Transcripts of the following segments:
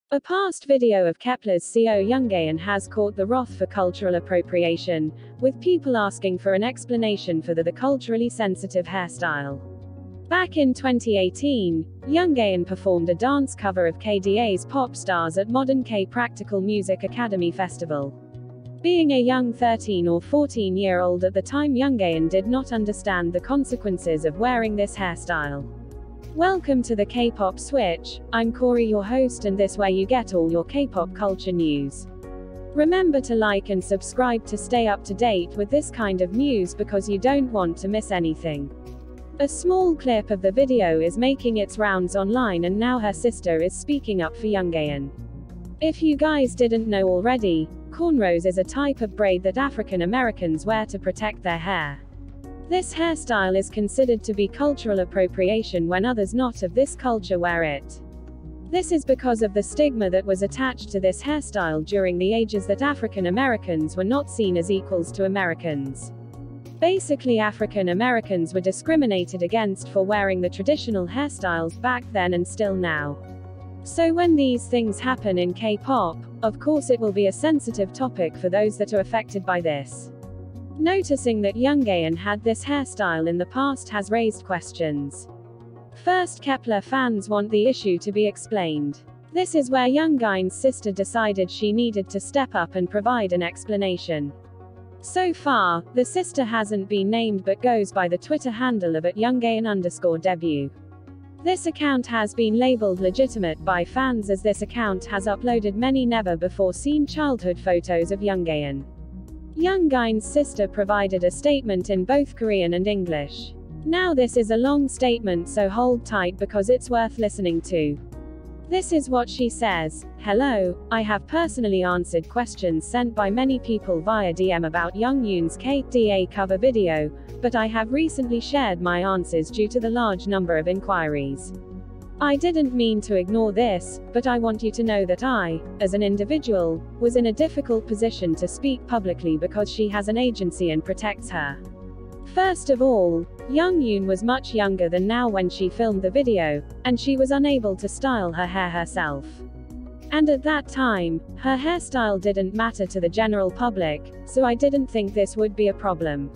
A past video of Kep1er's Seo Youngeun has caught the wrath for cultural appropriation, with people asking for an explanation for the culturally sensitive hairstyle. Back in 2018, Youngeun performed a dance cover of KDA's Pop Stars at Modern K Practical Music Academy Festival. Being a young 13 or 14-year-old at the time, Youngeun did not understand the consequences of wearing this hairstyle. Welcome to the K-pop Switch. I'm Corey, your host, and this where you get all your K-pop culture news. Remember to like and subscribe to stay up to date with this kind of news because you don't want to miss anything. A small clip of the video is making its rounds online, and now her sister is speaking up for Youngeun. If you guys didn't know already, cornrows is a type of braid that African Americans wear to protect their hair. This hairstyle is considered to be cultural appropriation when others not of this culture wear it. This is because of the stigma that was attached to this hairstyle during the ages that African Americans were not seen as equals to Americans. Basically, African Americans were discriminated against for wearing the traditional hairstyles back then and still now. So when these things happen in K-pop, of course it will be a sensitive topic for those that are affected by this. Noticing that Youngeun had this hairstyle in the past has raised questions. First, Kep1er fans want the issue to be explained. This is where Youngeun's sister decided she needed to step up and provide an explanation. So far, the sister hasn't been named but goes by the Twitter handle of @Youngeun_debut. This account has been labeled legitimate by fans as this account has uploaded many never-before-seen childhood photos of Youngeun. Youngeun's sister provided a statement in both Korean and English. Now this is a long statement, so hold tight because it's worth listening to. This is what she says. Hello, I have personally answered questions sent by many people via DM about Youngeun's KDA cover video, but I have recently shared my answers due to the large number of inquiries. I didn't mean to ignore this, but I want you to know that I, as an individual, was in a difficult position to speak publicly because she has an agency and protects her. First of all, Youngeun was much younger than now when she filmed the video, and she was unable to style her hair herself. And at that time, her hairstyle didn't matter to the general public, so I didn't think this would be a problem.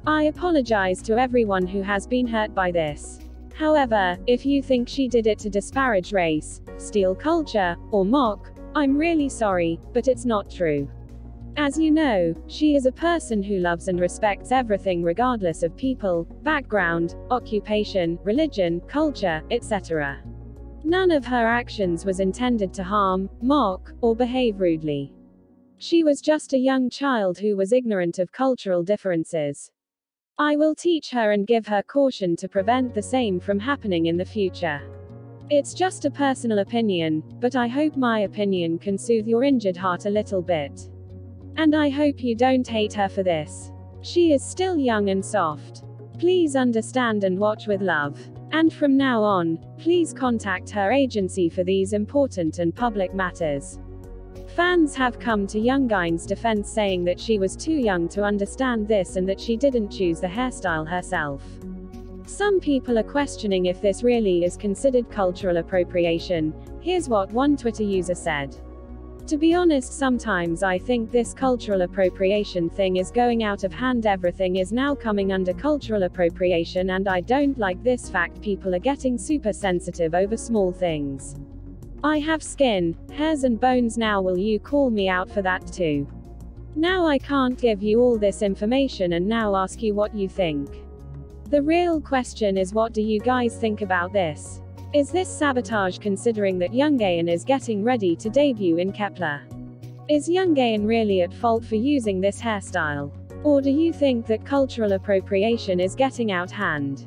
I apologize to everyone who has been hurt by this. However, if you think she did it to disparage race, steal culture, or mock, I'm really sorry, but it's not true. As you know, she is a person who loves and respects everything regardless of people, background, occupation, religion, culture, etc. None of her actions was intended to harm, mock, or behave rudely. She was just a young child who was ignorant of cultural differences. I will teach her and give her caution to prevent the same from happening in the future. It's just a personal opinion, but I hope my opinion can soothe your injured heart a little bit. And I hope you don't hate her for this. She is still young and soft. Please understand and watch with love. And from now on, please contact her agency for these important and public matters. Fans have come to Youngeun's defense saying that she was too young to understand this and that she didn't choose the hairstyle herself. Some people are questioning if this really is considered cultural appropriation. Here's what one Twitter user said. To be honest, sometimes I think this cultural appropriation thing is going out of hand. Everything is now coming under cultural appropriation, and I don't like this fact people are getting super sensitive over small things. I have skin, hairs and bones now. Will you call me out for that too? Now I can't give you all this information and now ask you what you think. The real question is, what do you guys think about this? Is this sabotage considering that Youngeun is getting ready to debut in Kep1er? Is Youngeun really at fault for using this hairstyle? Or do you think that cultural appropriation is getting out of hand?